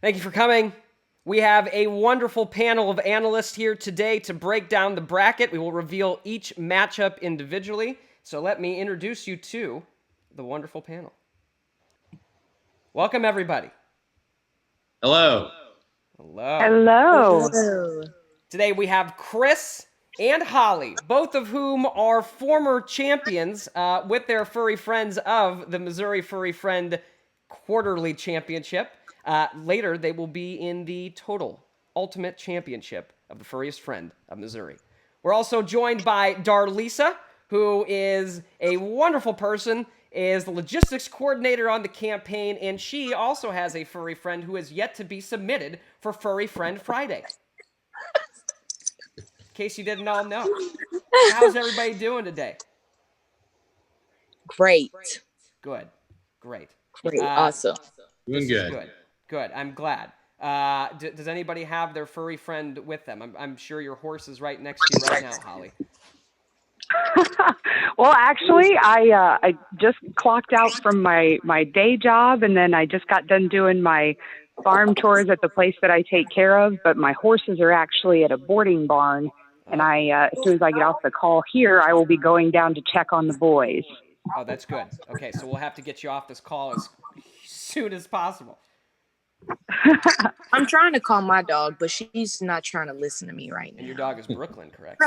Thank you for coming. We have a wonderful panel of analysts here today to break down the bracket. We will reveal each matchup individually. So let me introduce you to the wonderful panel. Welcome, everybody. Hello. Hello. Hello. Hello. Today we have Chris and Holly, both of whom are former champions with their furry friends of the Missouri Furry Friend Quarterly Championship. Later, they will be in the total ultimate championship of the Furriest Friend of Missouri. We're also joined by Darlisa, who is a wonderful person, is the logistics coordinator on the campaign, and she also has a furry friend who has yet to be submitted for Furry Friend Friday. In case you didn't all know. How's everybody doing today? Great. Good. Great. Awesome. Doing good. Good. I'm glad. Does anybody have their furry friend with them? I'm sure your horse is right next to you right now, Holly. Well, actually, I just clocked out from my day job, and then I just got done doing my farm chores at the place that I take care of. But my horses are actually at a boarding barn, and as soon as I get off the call here, I will be going down to check on the boys. Oh, that's good. Okay, so we'll have to get you off this call as soon as possible. I'm trying to call my dog, but she's not trying to listen to me right now. And your dog is Brooklyn, correct?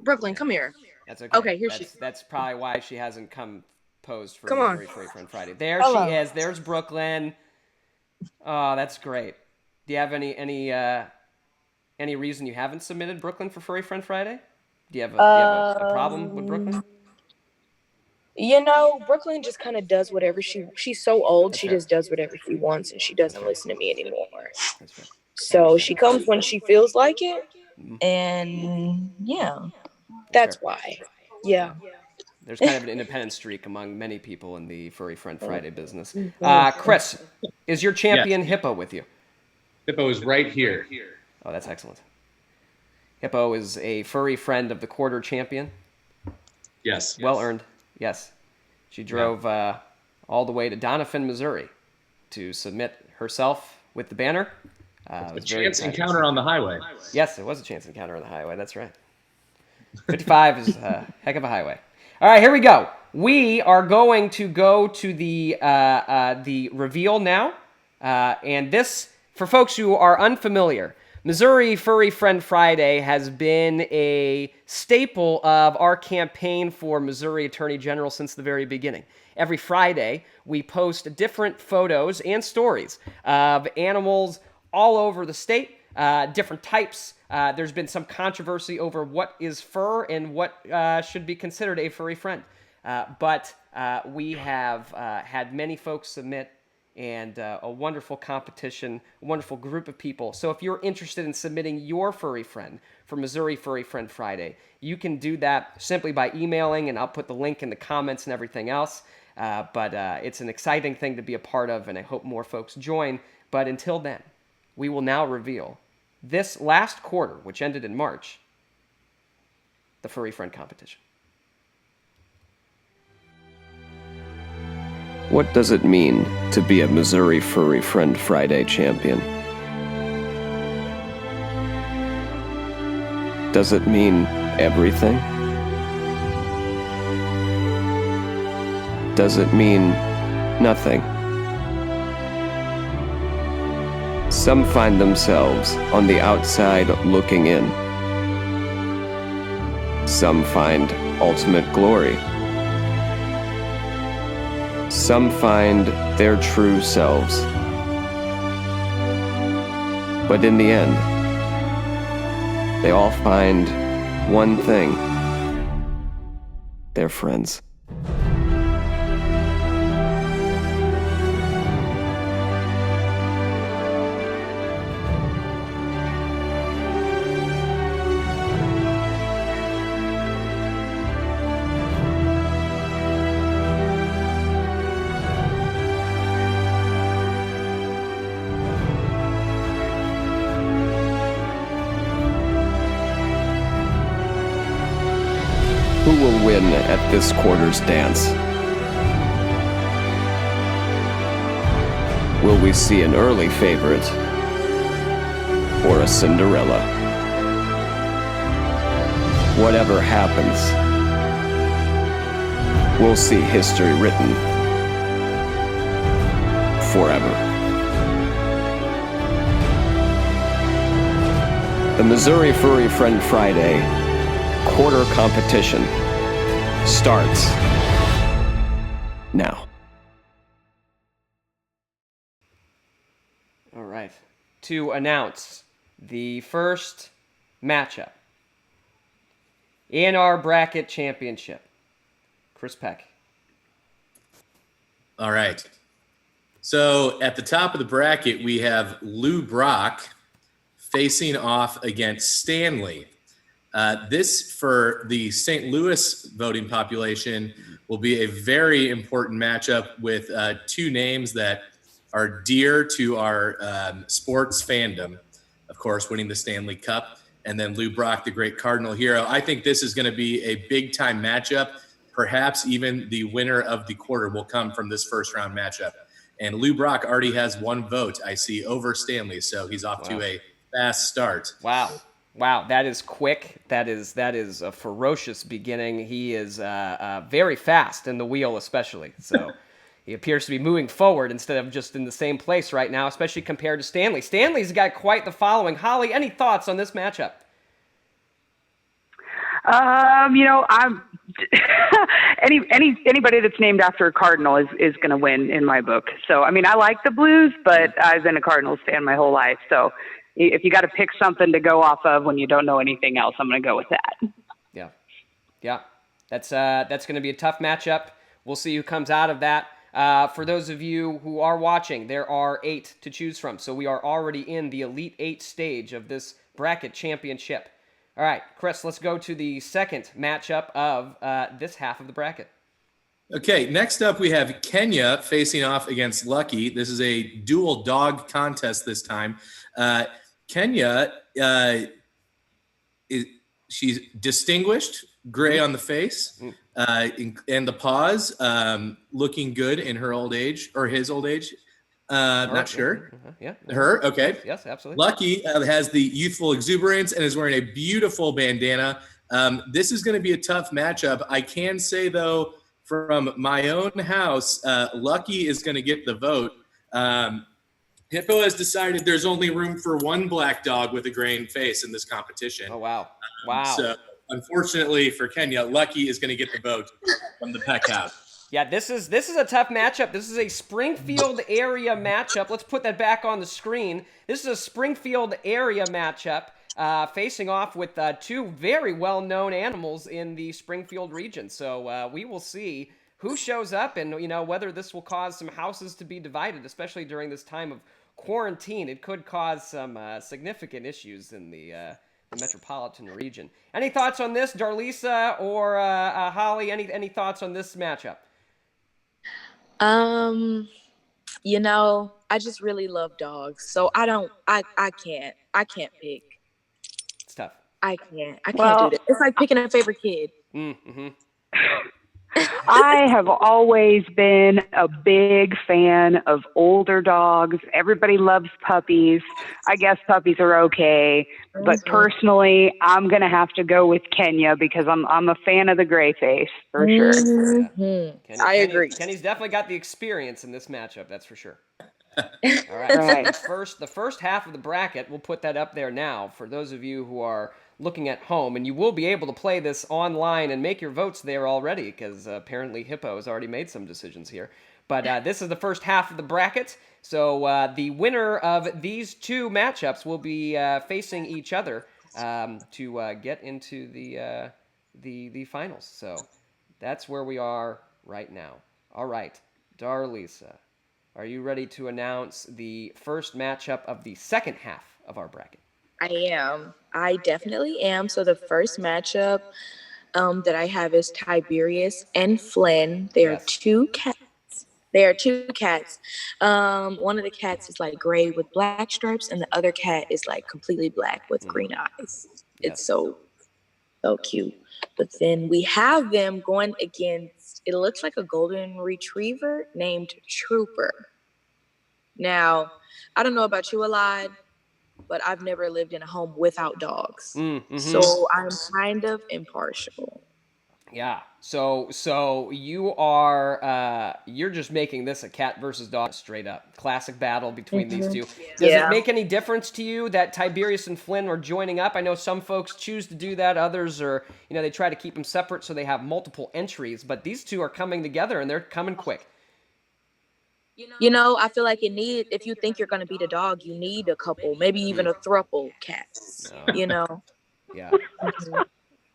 Brooklyn, come here. That's okay. Okay, here she is. That's probably why she hasn't come posed for Come on. Furry Friend Friday. There Hello. she is. There's Brooklyn. Oh, that's great. Do you have any reason you haven't submitted Brooklyn for Furry Friend Friday? Do you have a problem with Brooklyn? You know, Brooklyn just kind of does whatever she's so old. That's She fair. just does whatever she wants, and she doesn't listen to me anymore. That's right. So she comes when she feels like it, Mhm. and yeah, that's why. Yeah. There's kind of an independent streak among many people in the Furry Friend Friday business. Chris, is your champion Hippo with you? Hippo is right here. Oh, that's excellent. Hippo is a furry friend of the quarter champion. Yes. Well earned. Yes. She drove all the way to Doniphan, Missouri to submit herself with the banner. A chance encounter on the highway. Yes, it was a chance encounter on the highway. That's right. 55 is a heck of a highway. All right, here we go. We are going to go to the reveal now. And this, for folks who are unfamiliar, Missouri Furry Friend Friday has been a staple of our campaign for Missouri Attorney General since the very beginning. Every Friday, we post different photos and stories of animals all over the state, different types. There's been some controversy over what is fur and what should be considered a furry friend. But we have had many folks submit, and a wonderful competition, a wonderful group of people. So if you're interested in submitting your furry friend for Missouri Furry Friend Friday, you can do that simply by emailing, and I'll put the link in the comments and everything else. But it's an exciting thing to be a part of, and I hope more folks join. But until then, we will now reveal this last quarter, which ended in March, the Furry Friend competition. What does it mean to be a Missouri Furry Friend Friday champion? Does it mean everything? Does it mean nothing? Some find themselves on the outside looking in. Some find ultimate glory. Some find their true selves. But in the end, they all find one thing: their friends. Who will win at this quarter's dance? Will we see an early favorite or a Cinderella? Whatever happens, we'll see history written forever. The Missouri Furry Friend Friday quarter competition starts now. All right. To announce the first matchup in our bracket championship, Chris Peck. All right. So at the top of the bracket, we have Lou Brock facing off against Stanley. This, for the St. Louis voting population, will be a very important matchup with two names that are dear to our sports fandom. Of course, winning the Stanley Cup, and then Lou Brock, the great Cardinal hero. I think this is going to be a big-time matchup. Perhaps even the winner of the quarter will come from this first-round matchup. And Lou Brock already has one vote, I see, over Stanley, so he's off to a fast start. Wow. Wow, that is quick. That is a ferocious beginning. He is very fast in the wheel, especially. So he appears to be moving forward instead of just in the same place right now, especially compared to Stanley. Stanley's got quite the following. Holly, any thoughts on this matchup? I'm anybody that's named after a Cardinal is going to win in my book. So, I mean, I like the Blues, but I've been a Cardinals fan my whole life. So if you got to pick something to go off of when you don't know anything else, I'm going to go with that. Yeah. That's going to be a tough matchup. We'll see who comes out of that. For those of you who are watching, there are 8 to choose from. So we are already in the Elite 8 stage of this bracket championship. All right, Chris, let's go to the second matchup of this half of the bracket. Okay, next up we have Kenya facing off against Lucky. This is a dual dog contest this time. Kenya, she's distinguished, gray on the face, and the paws, looking good in her old age, or his old age. Not sure. Yeah. Her, okay. Yes, absolutely. Lucky has the youthful exuberance and is wearing a beautiful bandana. This is going to be a tough matchup. I can say, though, from my own house, Lucky is going to get the vote. Hippo has decided there's only room for one black dog with a graying face in this competition. Oh, wow. So, unfortunately for Kenya, Lucky is going to get the vote from the Peck House. Yeah, this is a tough matchup. This is a Springfield area matchup. Let's put that back on the screen. This is a Springfield area matchup facing off with two very well-known animals in the Springfield region. So we will see who shows up and, whether this will cause some houses to be divided, especially during this time of quarantine. It could cause some significant issues in the metropolitan region. Any thoughts on this, Darlisa or Holly? Any thoughts on this matchup? I just really love dogs, so I can't pick. It's tough. I can't do this. It's like picking a favorite kid. Mm-hmm. I have always been a big fan of older dogs. Everybody loves puppies. I guess puppies are okay, but personally, I'm going to have to go with Kenya because I'm a fan of the gray face for sure. Mm-hmm. I agree. Kenny's definitely got the experience in this matchup, that's for sure. All right. The first half of the bracket, we'll put that up there now for those of you who are looking at home, and you will be able to play this online and make your votes there already because apparently Hippo has already made some decisions here. But this is the first half of the bracket, so the winner of these two matchups will be facing each other to get into the finals. So that's where we are right now. All right, Darlisa, are you ready to announce the first matchup of the second half of our bracket? I am. I definitely am. So the first matchup that I have is Tiberius and Flynn. They are two cats. One of the cats is like gray with black stripes, and the other cat is like completely black with green eyes. It's so cute. But then we have them going against, it looks like a golden retriever named Trooper. Now, I don't know about you, Alad, but I've never lived in a home without dogs. So I'm kind of impartial. Yeah. So you are you're just making this a cat versus dog straight up. Classic battle between these two. Does it make any difference to you that Tiberius and Flynn are joining up? I know some folks choose to do that. Others are, they try to keep them separate so they have multiple entries. But these two are coming together and they're coming quick. I feel like if you think you're going to beat a dog, you need a couple, maybe even a throuple cats, Yeah.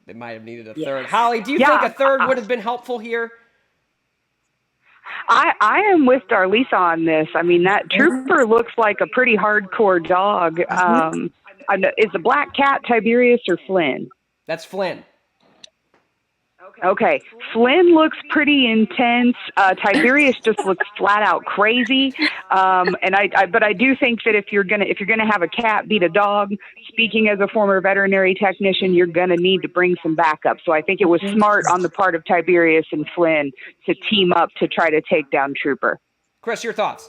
They might have needed a third. Holly, do you think a third would have been helpful here? I am with Darlisa on this. I mean, that Trooper looks like a pretty hardcore dog. Is the black cat Tiberius or Flynn? That's Flynn. Okay, Flynn looks pretty intense. Tiberius just looks flat out crazy. But I do think that if you're gonna have a cat beat a dog, speaking as a former veterinary technician, you're gonna need to bring some backup. So I think it was smart on the part of Tiberius and Flynn to team up to try to take down Trooper. Chris, your thoughts?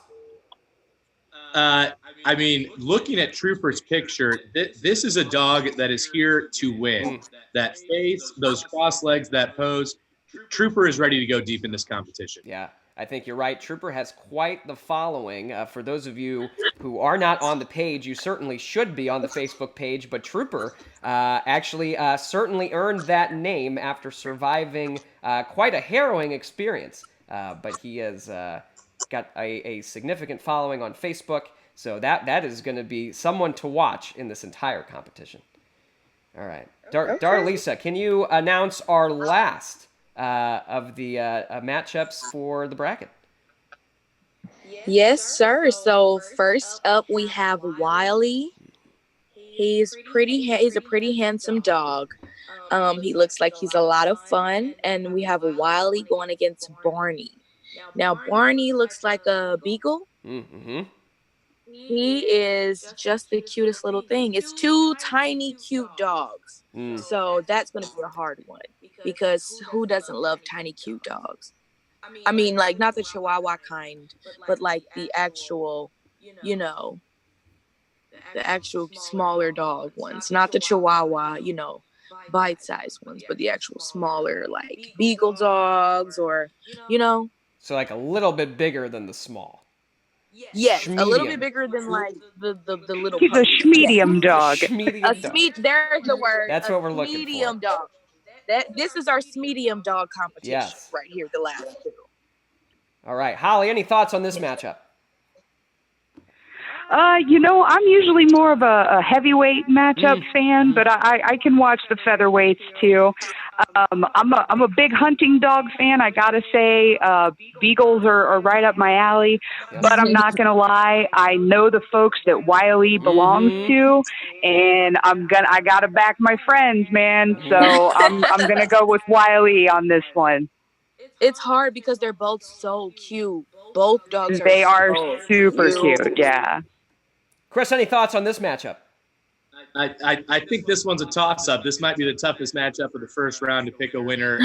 I mean, looking at Trooper's picture, this is a dog that is here to win. That face, those cross legs, that pose. Trooper is ready to go deep in this competition. Yeah, I think you're right. Trooper has quite the following. For those of you who are not on the page, you certainly should be on the Facebook page. But Trooper actually certainly earned that name after surviving quite a harrowing experience. But he has got a significant following on Facebook. So that is going to be someone to watch in this entire competition. All right. Darlisa, can you announce our last of the matchups for the bracket? Yes, sir. So first up, we have Wiley. He's a pretty handsome dog. He looks like he's a lot of fun. And we have Wiley going against Barney. Now, Barney looks like a beagle. Mm-hmm. He is just the cutest little thing. It's two tiny, cute dogs. So that's going to be a hard one because who doesn't love tiny, cute dogs? I mean, like, not the Chihuahua kind, but like the actual, the actual smaller dog ones. Not the Chihuahua, bite-sized ones, but the actual smaller, like, beagle dogs or. So like a little bit bigger than the small. Yes, a little bit bigger than like the little. He's a schmedium dog. There's the word. That's what we're looking for. Medium dog. This is our medium dog competition right here. The last two. All right, Holly. Any thoughts on this matchup? I'm usually more of a heavyweight matchup fan, but I can watch the featherweights too. I'm a big hunting dog fan. I gotta say, beagles are right up my alley. But I'm not gonna lie, I know the folks that Wiley belongs to, and I gotta back my friends, man. So I'm gonna go with Wiley on this one. It's hard because they're both so cute. Both dogs are super cute. Yeah. Chris, any thoughts on this matchup? I think this one's a toss-up. This might be the toughest matchup of the first round to pick a winner.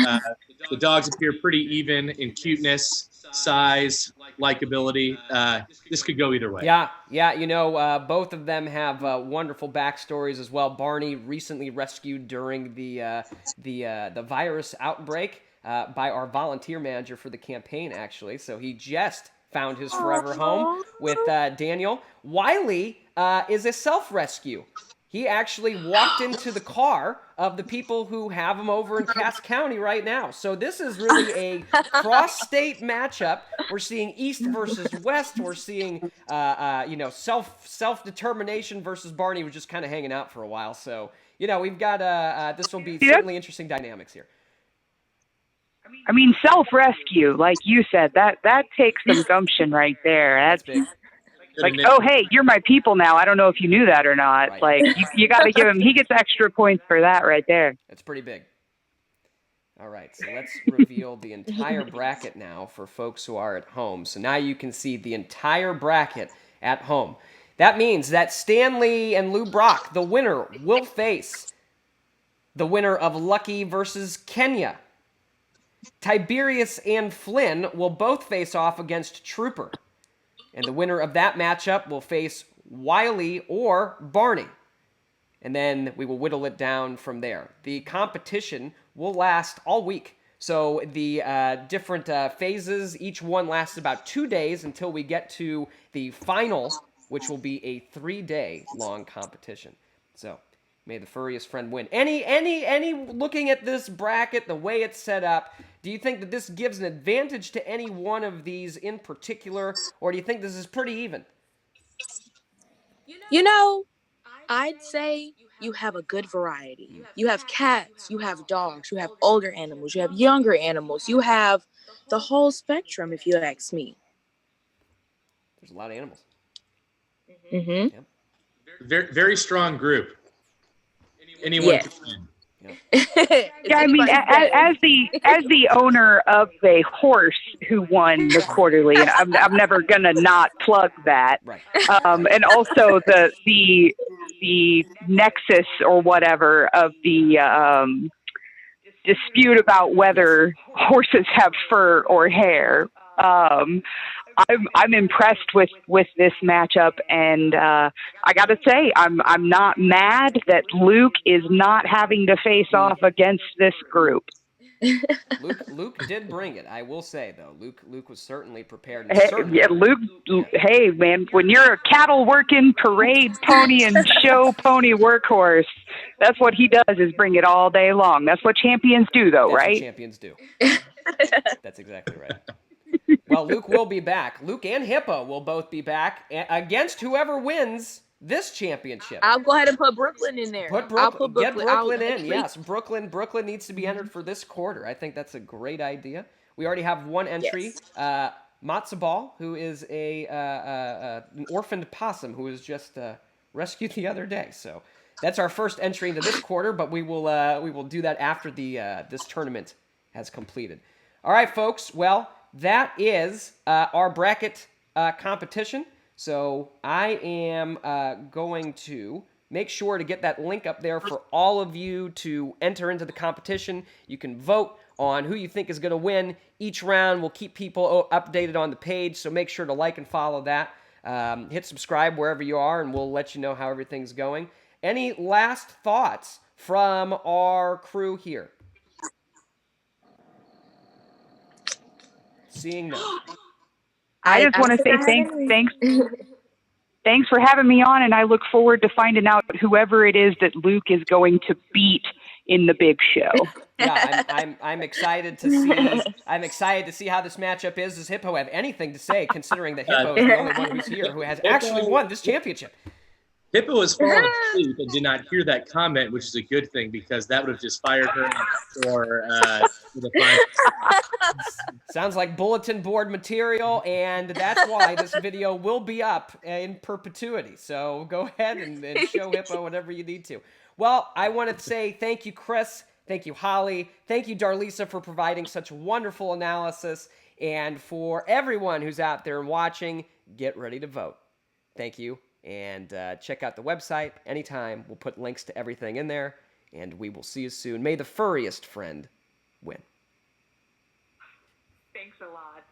The dogs appear pretty even in cuteness, size, likability. This could go either way. Yeah. Both of them have wonderful backstories as well. Barney recently rescued during the virus outbreak by our volunteer manager for the campaign, actually. So he just found his forever home with Daniel. Wiley is a self-rescue. He actually walked into the car of the people who have him over in Cass County right now. So this is really a cross-state matchup. We're seeing East versus West. We're seeing, self-determination versus Barney was just kind of hanging out for a while. So, we've got this will be certainly interesting dynamics here. I mean, self-rescue, like you said, that takes some gumption right there. That's big. Like, oh, hey, you're my people now. I don't know if you knew that or not. Right. Like, you got to give him, he gets extra points for that right there. That's pretty big. All right, so let's reveal the entire bracket now for folks who are at home. So now you can see the entire bracket at home. That means that Stanley and Lou Brock, the winner, will face the winner of Lucky versus Kenya. Tiberius and Flynn will both face off against Trooper. And the winner of that matchup will face Wiley or Barney. And then we will whittle it down from there. The competition will last all week. So the different phases, each one lasts about 2 days until we get to the final, which will be a 3-day long competition. So may the furriest friend win. Any looking at this bracket, the way it's set up, do you think that this gives an advantage to any one of these in particular, or do you think this is pretty even? You know, I'd say you have a good variety. You have cats, you have dogs, you have older animals, you have younger animals, you have the whole spectrum, if you ask me. There's a lot of animals. Mm-hmm. Yep. Very, very strong group. Anyone Yes. can win. Yeah, I mean, as the owner of a horse who won the quarterly, and I'm never gonna not plug that. Right. And also the nexus or whatever of the dispute about whether horses have fur or hair. I'm impressed with this matchup, and I got to say, I'm not mad that Luke is not having to face off against this group. Luke did bring it. I will say though, Luke was certainly prepared. And Hey, Luke. Hey, man, when you're a cattle working parade pony and show pony workhorse, that's what he does is bring it all day long. That's what champions do, though, That's right? what champions do. That's exactly right. Well, Luke will be back. Luke and Hippo will both be back against whoever wins this championship. I'll go ahead and put Brooklyn in there. Get Brooklyn in. Yes, Brooklyn needs to be entered for this quarter. I think that's a great idea. We already have one entry. Yes. Matzo Ball, who is an orphaned possum who was just rescued the other day. So that's our first entry into this quarter, but we will do that after this tournament has completed. All right, folks. Well, that is our bracket competition. So I am going to make sure to get that link up there for all of you to enter into the competition. You can vote on who you think is going to win each round. We'll keep people updated on the page, so make sure to like and follow that. Hit subscribe wherever you are, and we'll let you know how everything's going. Any last thoughts from our crew here? Seeing none. I just want to say thanks for having me on, and I look forward to finding out whoever it is that Luke is going to beat in the big show. Yeah, I'm excited to see. I'm excited to see how this matchup is. Does Hippo have anything to say, considering that Hippo is the only one who's here who has actually won this championship? Hippo was falling asleep and did not hear that comment, which is a good thing because that would have just fired her up for the final. Sounds like bulletin board material, and that's why this video will be up in perpetuity. So go ahead and show Hippo whatever you need to. Well, I want to say thank you, Chris. Thank you, Holly. Thank you, Darlisa, for providing such wonderful analysis. And for everyone who's out there and watching, get ready to vote. Thank you. And check out the website anytime. We'll put links to everything in there. And we will see you soon. May the furriest friend win. Thanks a lot.